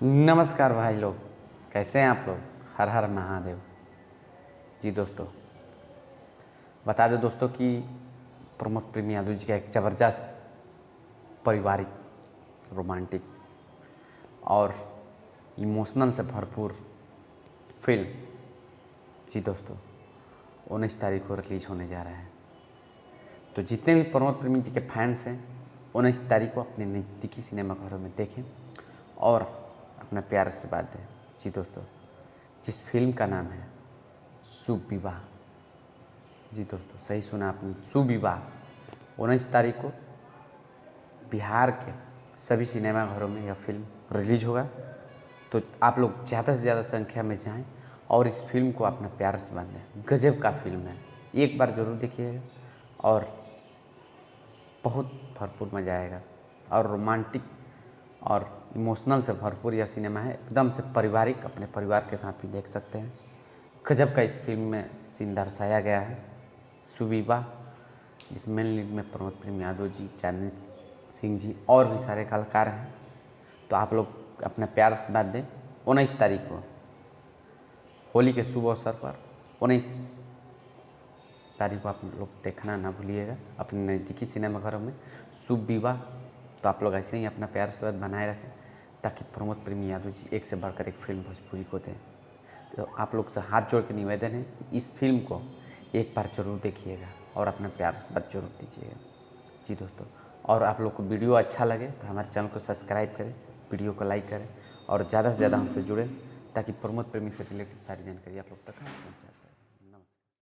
नमस्कार भाई लोग, कैसे हैं आप लोग। हर हर महादेव। जी दोस्तों, बता दें दोस्तों कि प्रमोद प्रेमी यादव जी का एक ज़बरदस्त पारिवारिक, रोमांटिक और इमोशनल से भरपूर फिल्म जी दोस्तों 19 तारीख को रिलीज होने जा रहा है। तो जितने भी प्रमोद प्रेमी जी के फैंस हैं 19 तारीख को अपने नज़दीकी सिनेमा घरों में देखें और अपना प्यार से बात दें। जी दोस्तों, जिस फिल्म का नाम है शुभ विवाह। जी दोस्तों, सही सुना आपने, शुभ विवाह 19 तारीख को बिहार के सभी सिनेमा घरों में यह फिल्म रिलीज होगा। तो आप लोग ज़्यादा से ज़्यादा संख्या में जाएं और इस फिल्म को अपना प्यार से बांधें। गजब का फिल्म है, एक बार ज़रूर देखिएगा और बहुत भरपूर मज़ा आएगा। और रोमांटिक और इमोशनल से भरपूर यह सिनेमा है, एकदम से पारिवारिक, अपने परिवार के साथ भी देख सकते हैं। गजब का इस फिल्म में सीन दर्शाया गया है। शुभ विवाह, जिसमें लीड में प्रमोद प्रेमी यादव जी, चांदनी सिंह जी और भी सारे कलाकार हैं। तो आप लोग अपना प्यार से बात दें। 19 तारीख को होली के शुभ अवसर पर 19 तारीख को आप लोग देखना ना भूलिएगा अपने नज़दीकी सिनेमा घरों में शुभ विवाह। तो आप लोग ऐसे ही अपना प्यार से बनाए रखें ताकि प्रमोद प्रेमी यादव जी एक से बढ़कर एक फिल्म भोजपुरी को दें। तो आप लोग से हाथ जोड़ के निवेदन है, इस फिल्म को एक बार ज़रूर देखिएगा और अपना प्यार से बात जरूर दीजिएगा। जी दोस्तों, और आप लोग को वीडियो अच्छा लगे तो हमारे चैनल को सब्सक्राइब करें, वीडियो को लाइक करें और ज़्यादा से ज़्यादा हमसे जुड़ें ताकि प्रमोद प्रेमी से रिलेटेड सारी जानकारी आप लोग तक पहुँचा।